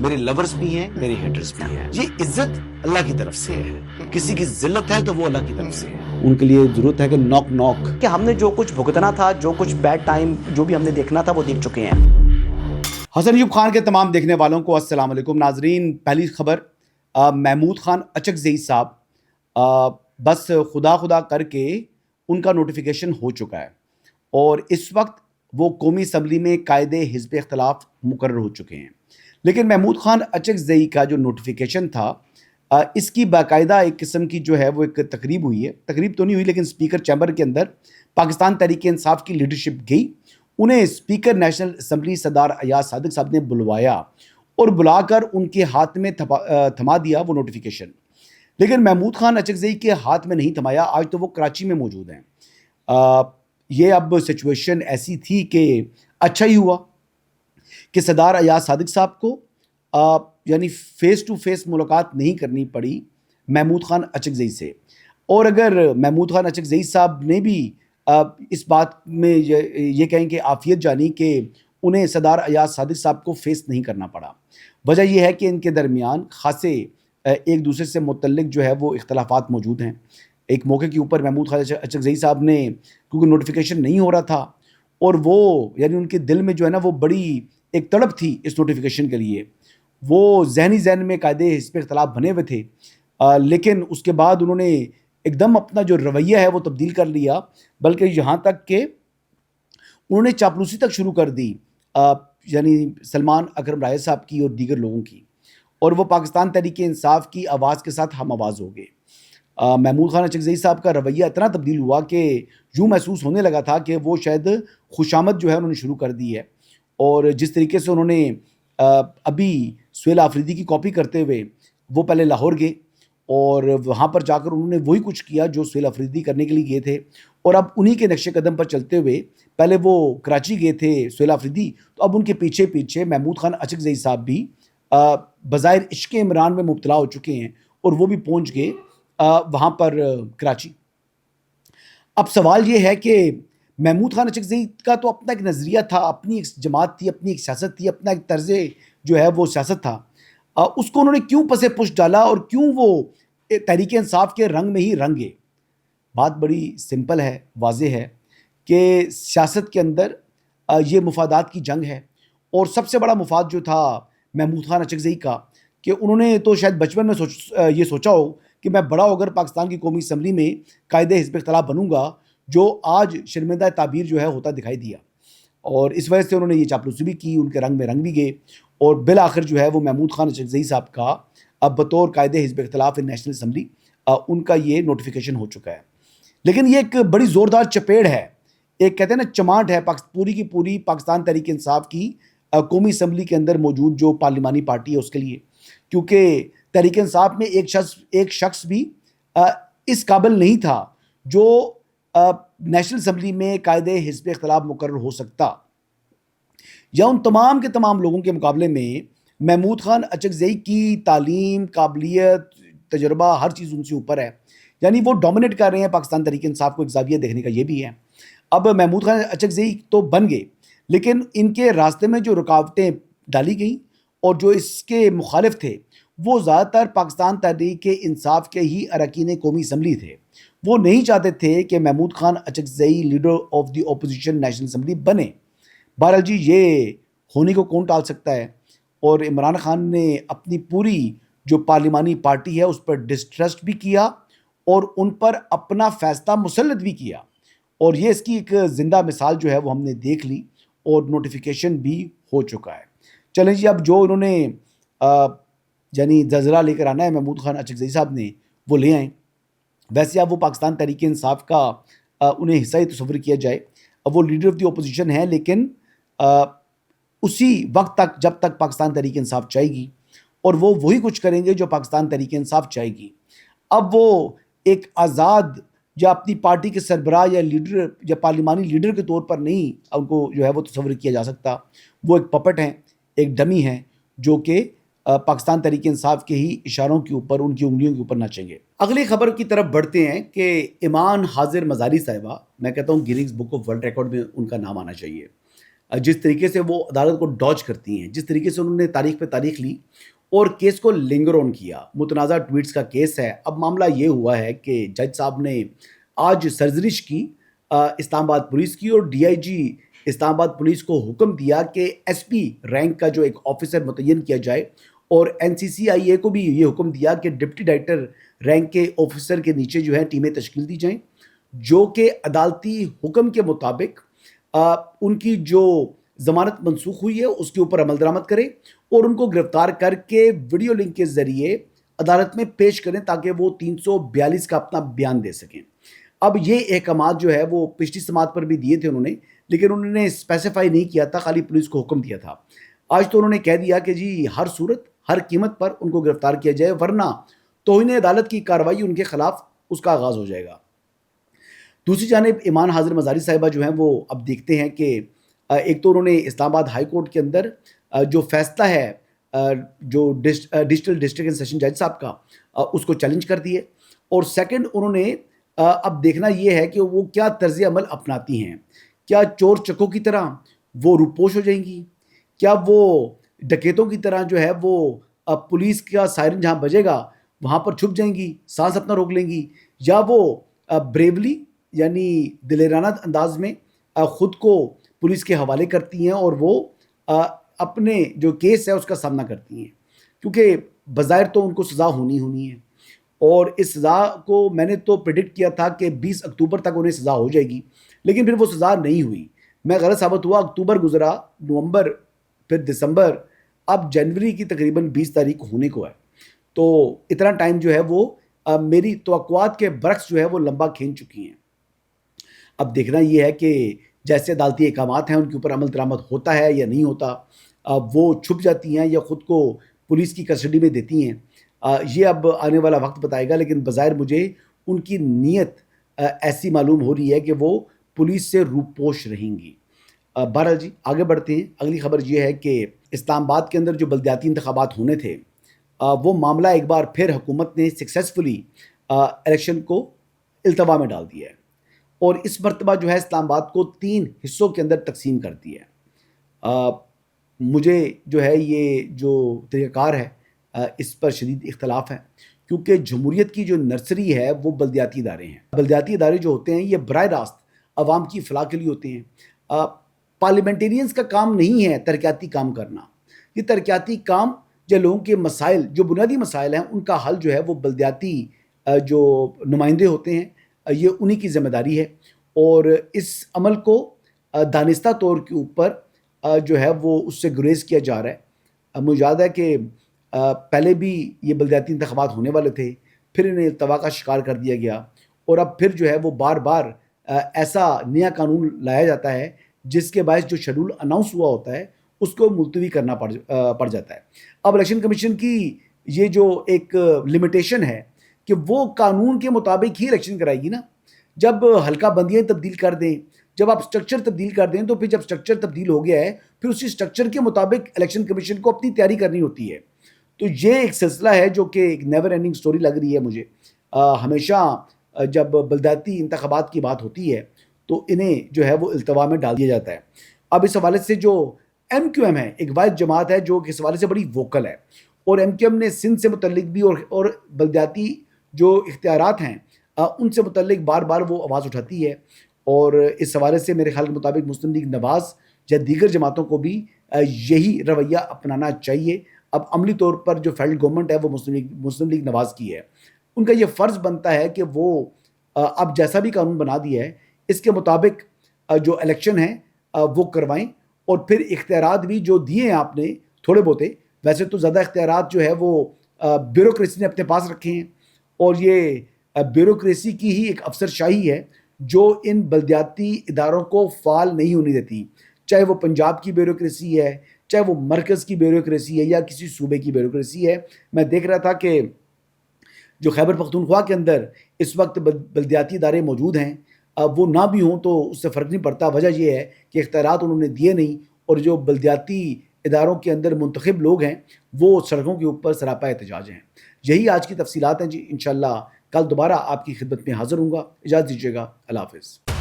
میرے لورز بھی ہیں، میرے ہیٹرز بھی ہیں. یہ عزت اللہ کی طرف سے ہے. کسی کی ذلت ہے تو وہ اللہ کی طرف سے ہے. ان کے لیے ضرورت ہے کہ نوک نوک کہ ہم نے جو کچھ بھگتنا تھا، جو کچھ بیڈ ٹائم جو بھی ہم نے دیکھنا تھا وہ دیکھ چکے ہیں. حسن ایوب خان کے تمام دیکھنے والوں کو السلام علیکم. ناظرین، پہلی خبر، محمود خان اچکزئی صاحب بس خدا خدا کر کے ان کا نوٹیفیکیشن ہو چکا ہے اور اس وقت وہ قومی اسمبلی میں قائد حزب اختلاف مقرر ہو چکے ہیں. لیکن محمود خان اچکزئی کا جو نوٹیفیکیشن تھا، اس کی باقاعدہ ایک قسم کی جو ہے وہ ایک تقریب ہوئی ہے. تقریب تو نہیں ہوئی لیکن اسپیکر چیمبر کے اندر پاکستان تحریک انصاف کی لیڈرشپ گئی. انہیں اسپیکر نیشنل اسمبلی سردار ایاز صادق صاحب نے بلوایا اور بلا کر ان کے ہاتھ میں تھما دیا وہ نوٹیفیکیشن. لیکن محمود خان اچکزئی کے ہاتھ میں نہیں تھمایا. آج تو وہ کراچی میں موجود ہیں. یہ اب سچویشن ایسی تھی کہ اچھا ہی ہوا کہ سردار ایاز صادق صاحب کو یعنی فیس ٹو فیس ملاقات نہیں کرنی پڑی محمود خان اچکزئی سے. اور اگر محمود خان اچکزئی صاحب نے بھی اس بات میں یہ کہیں کہ عافیت جانی کہ انہیں سردار ایاز صادق صاحب کو فیس نہیں کرنا پڑا. وجہ یہ ہے کہ ان کے درمیان خاصے ایک دوسرے سے متعلق جو ہے وہ اختلافات موجود ہیں. ایک موقع کے اوپر محمود خان اچکزئی صاحب نے کیونکہ نوٹیفیکیشن نہیں ہو رہا تھا اور وہ یعنی ان کے دل میں جو ہے نا وہ بڑی ایک تڑپ تھی اس نوٹیفیکیشن کے لیے. وہ ذہن میں قائد حزب اختلاف بنے ہوئے تھے، لیکن اس کے بعد انہوں نے ایک دم اپنا جو رویہ ہے وہ تبدیل کر لیا، بلکہ یہاں تک کہ انہوں نے چاپلوسی تک شروع کر دی یعنی سلمان اکرم رائے صاحب کی اور دیگر لوگوں کی. اور وہ پاکستان تحریک انصاف کی آواز کے ساتھ ہم آواز ہو گئے. محمود خان اچکزئی صاحب کا رویہ اتنا تبدیل ہوا کہ یوں محسوس ہونے لگا تھا کہ وہ شاید خوشامد جو ہے انہوں نے شروع کر دی ہے. اور جس طریقے سے انہوں نے ابھی سہیل آفریدی کی کاپی کرتے ہوئے وہ پہلے لاہور گئے اور وہاں پر جا کر انہوں نے وہی کچھ کیا جو سہیل آفریدی کرنے کے لیے گئے تھے، اور اب انہی کے نقش قدم پر چلتے ہوئے پہلے وہ کراچی گئے تھے سہیل آفریدی، تو اب ان کے پیچھے پیچھے محمود خان اچکزئی صاحب بھی بظاہر عشق عمران میں مبتلا ہو چکے ہیں اور وہ بھی پہنچ گئے وہاں پر کراچی. اب سوال یہ ہے کہ محمود خان اچکزئی کا تو اپنا ایک نظریہ تھا، اپنی ایک جماعت تھی، اپنی ایک سیاست تھی، اپنا ایک طرز جو ہے وہ سیاست تھا. اس کو انہوں نے کیوں پسے پش ڈالا اور کیوں وہ تحریک انصاف کے رنگ میں ہی رنگے؟ بات بڑی سمپل ہے، واضح ہے کہ سیاست کے اندر یہ مفادات کی جنگ ہے. اور سب سے بڑا مفاد جو تھا محمود خان اچکزئی کا کہ انہوں نے تو شاید بچپن میں یہ سوچا ہو کہ میں بڑا ہو کر پاکستان کی قومی اسمبلی میں قائد حزب اختلاف بنوں گا، جو آج شرمندہ تعبیر جو ہے ہوتا دکھائی دیا. اور اس وجہ سے انہوں نے یہ چاپلوسی بھی کی، ان کے رنگ میں رنگ بھی گئے اور بالآخر جو ہے وہ محمود خان اچکزئی صاحب کا اب بطور قائد حزب اختلاف نیشنل اسمبلی ان کا یہ نوٹیفیکیشن ہو چکا ہے. لیکن یہ ایک بڑی زوردار چپیڑ ہے، ایک کہتے ہیں نا چماٹ ہے پوری کی پوری پاکستان تحریک انصاف کی قومی اسمبلی کے اندر موجود جو پارلیمانی پارٹی ہے اس کے لیے. کیونکہ تحریک انصاف میں ایک شخص بھی اس قابل نہیں تھا جو نیشنل اسمبلی میں قائد حزب اختلاف مقرر ہو سکتا. یا ان تمام کے تمام لوگوں کے مقابلے میں محمود خان اچکزئی کی تعلیم، قابلیت، تجربہ، ہر چیز ان سے اوپر ہے. یعنی وہ ڈومینیٹ کر رہے ہیں پاکستان تحریک انصاف کو. ایک زاویہ دیکھنے کا یہ بھی ہے. اب محمود خان اچکزئی تو بن گئے، لیکن ان کے راستے میں جو رکاوٹیں ڈالی گئیں اور جو اس کے مخالف تھے وہ زیادہ تر پاکستان تحریک انصاف کے ہی اراکین قومی اسمبلی تھے. وہ نہیں چاہتے تھے کہ Mahmood Khan Achakzai leader of the opposition national assembly بنے. بہرحال جی، یہ ہونے کو کون ٹال سکتا ہے. اور عمران خان نے اپنی پوری جو پارلیمانی پارٹی ہے اس پر ڈسٹرسٹ بھی کیا اور ان پر اپنا فیصلہ مسلط بھی کیا. اور یہ اس کی ایک زندہ مثال جو ہے وہ ہم نے دیکھ لی اور نوٹیفیکیشن بھی ہو چکا ہے. چلیں جی، اب جو انہوں نے یعنی زلزلہ لے کر آنا ہے محمود خان اچکزئی صاحب نے، وہ لے آئیں. ویسے اب وہ پاکستان تحریک انصاف کا انہیں حصہ ہی تصور کیا جائے. اب وہ لیڈر آف دی اپوزیشن ہے، لیکن اسی وقت تک جب تک پاکستان تحریک انصاف چاہے گی، اور وہ وہی کچھ کریں گے جو پاکستان تحریک انصاف چاہے گی. اب وہ ایک آزاد یا اپنی پارٹی کے سربراہ یا لیڈر یا پارلیمانی لیڈر کے طور پر نہیں ان کو جو ہے وہ تصور کیا جا سکتا. وہ ایک پپٹ ہیں، ایک ڈمی ہیں جو کہ پاکستان تحریک انصاف کے ہی اشاروں کے اوپر، ان کی انگلیوں کے اوپر ناچیں گے. اگلی خبر کی طرف بڑھتے ہیں کہ ایمان حاضر مزاری صاحبہ، میں کہتا ہوں Guinness book of world record میں ان کا نام آنا چاہیے. जिस तरीके से वो अदालत को डॉज करती हैं, जिस तरीके से उन्होंने तारीख पे तारीख ली और केस को लिंगर ऑन किया। मुतनाज़ा ट्वीट्स का केस है। अब मामला ये हुआ है कि जज साहब ने आज सर्जरिश की इस्लामाबाद पुलिस की, और डीआईजी इस्लामाबाद पुलिस को हुक्म दिया कि एसपी रैंक का जो एक ऑफिसर मुतय्यन किया जाए, और एनसीसीआईए को भी ये हुक्म दिया कि डिप्टी डायरेक्टर रैंक के ऑफिसर के नीचे जो है टीमें तश्कील दी जाएं, जो कि अदालती हुक्म के मुताबिक उनकी जो ज़मानत मनसूख हुई है उसके ऊपर अमल दरामद करें और उनको गिरफ्तार करके वीडियो लिंक के ज़रिए अदालत में पेश करें ताकि वो 342 का अपना बयान दे सकें। अब ये अहकामात जो है वो पिछली समात पर भी दिए थे उन्होंने, लेकिन उन्होंने स्पेसिफाई नहीं किया था, खाली पुलिस को हुक्म दिया था। आज तो उन्होंने कह दिया कि जी हर सूरत हर कीमत पर उनको गिरफ्तार किया जाए, वरना तौहीन अदालत की कार्रवाई उनके खिलाफ उसका आगाज़ हो जाएगा। दूसरी जानिब ईमान हाजिर मज़ारी साहिबा जो हैं वो अब देखते हैं कि एक तो उन्होंने इस्लामाबाद हाई कोर्ट के अंदर जो फैसला है जो डिजिटल डिस्ट्रिक्ट एंड सेशन जज साहब का उसको चैलेंज कर दिए, और सेकंड उन्होंने अब देखना ये है कि वो क्या तर्ज अमल अपनाती हैं। क्या चोर चक्कों की तरह वो रूपोश हो जाएंगी, क्या वो डकैतों की तरह जो है वो पुलिस का सायरन जहाँ बजेगा वहाँ पर छुप जाएंगी, सांस अपना रोक लेंगी, या वो ब्रेवली यानी दिलेराना अंदाज में ख़ुद को पुलिस के हवाले करती हैं और वो अपने जो केस है उसका सामना करती हैं, क्योंकि बज़ाहिर तो उनको सज़ा होनी है, और इस सज़ा को मैंने तो प्रेडिक्ट किया था कि 20 अक्टूबर तक उन्हें सज़ा हो जाएगी, लेकिन फिर वो सज़ा नहीं हुई। मैं गलत साबित हुआ। अक्टूबर गुजरा, नवंबर, फिर दिसंबर, अब जनवरी की तकरीबन 20 तारीख होने को है। तो इतना टाइम जो है वो मेरी तवक्कुआत के बरक्स जो है वो लंबा खींच चुकी हैं। अब देखना ये है कि जैसे अदालती अहकामात हैं उनके ऊपर अमल दरामद होता है या नहीं होता, वो छुप जाती हैं या ख़ुद को पुलिस की कस्टडी में देती हैं, ये अब आने वाला वक्त बताएगा। लेकिन बज़ाहिर मुझे उनकी नीयत ऐसी मालूम हो रही है कि वो पुलिस से रूपोश रहेंगी। बहरहाल जी आगे बढ़ते हैं। अगली खबर ये है कि इस्लामाबाद के अंदर जो बल्दियाती इंतखाबात होने थे, वो मामला एक बार फिर हुकूमत ने सक्सेसफुली इलेक्शन को इल्तवा में डाल दिया है, और इस मरतबा जो है इस्लामाबाद को 3 हिस्सों के अंदर तकसीम कर दिया है। मुझे जो है ये जो तरीक़ाकार है इस पर शदीद इख्तलाफ है, क्योंकि जमहूरियत की जो नर्सरी है वो बल्दियाती इदारे हैं। बल्दियाती इदारे जो होते हैं ये बराह रास्त अवाम की फलाह के लिए होते हैं। पार्लियामेंटेरियंस का काम नहीं है तरक्याती काम करना। ये तरक्याती काम जो लोगों के मसाइल, जो बुनियादी मसाइल हैं, उनका हल जो है वो बल्दियाती जो नुमाइंदे होते हैं ये उन्हीं की ज़िम्मेदारी है, और इस अमल को दानिस्ता तौर के ऊपर जो है वो उससे गुरेज किया जा रहा है। मुझे याद है कि पहले भी ये बल्दियाती इंतखाबात होने वाले थे, फिर इन्हें इल्तवा का शिकार कर दिया गया, और अब फिर जो है वो बार बार ऐसा नया कानून लाया जाता है जिसके बायस जो शेड्यूल अनाउंस हुआ होता है उसको मुलतवी करना पड़ जाता है। अब इलेक्शन कमीशन की ये जो एक लिमिटेशन है कि वो कानून के मुताबिक ही इलेक्शन कराएगी ना। जब हल्का बंदियाँ तब्दील कर दें, जब आप स्ट्रक्चर तब्दील कर दें, तो फिर जब स्ट्रक्चर तब्दील हो गया है फिर उसी स्ट्रक्चर के मुताबिक इलेक्शन कमीशन को अपनी तैयारी करनी होती है। तो ये एक सिलसिला है जो कि एक नेवर एंडिंग स्टोरी लग रही है मुझे। हमेशा जब बल्दियाती इंतखाबात की बात होती है तो इन्हें जो है वो इल्तवा में डाल दिया जाता है। अब इस हवाले से जो MQM है, एक वाहिद जमात है जो इस हवाले से बड़ी वोकल है, और MQM ने सिंध से मुतल्लिक भी और बल्दियाती जो इख्तियारात हैं उनसे मुतल्लिक बार बार वो आवाज़ उठाती है, और इस हवाले से मेरे ख्याल के मुताबिक मुस्लिम लीग नवाज़ या दीगर जमातों को भी यही रवैया अपनाना चाहिए। अब अमली तौर पर जो फेडरल गवर्नमेंट है वो मुस्लिम लीग नवाज़ की है, उनका ये फ़र्ज़ बनता है कि वो अब जैसा भी कानून बना दिया है इसके मुताबिक जो इलेक्शन है वो करवाएं, और फिर इख्तियारात भी जो दिए हैं आपने थोड़े बहुते, वैसे तो ज़्यादा इख्तियारात जो है वो ब्यूरोक्रेसी ने अपने पास रखे हैं, और ये ब्यूरोक्रेसी की ही एक अफसरशाही है जो इन बल्दियाती इदारों को फ़ाल नहीं होने देती, चाहे वो पंजाब की ब्यूरोक्रेसी है, चाहे वो मरकज़ की ब्यूरोक्रेसी है, या किसी सूबे की ब्यूरोक्रेसी है। मैं देख रहा था कि जो खैबर पख्तूनख्वा के अंदर इस वक्त बल्दियाती इदारे मौजूद हैं, वो ना भी हों तो उससे फ़र्क नहीं पड़ता। वजह यह है कि इख्तियारात उन्होंने दिए नहीं, और जो बल्दियाती इदारों के अंदर मुंतखब लोग हैं वो सड़कों के ऊपर सरापा एहतजाज हैं। यही आज की तफसीलात हैं जी। इंशाअल्लाह कल दोबारा आपकी खिदमत में हाज़िर हूँगा। इजाज़त दीजिएगा। अल्लाह हाफ़िज़।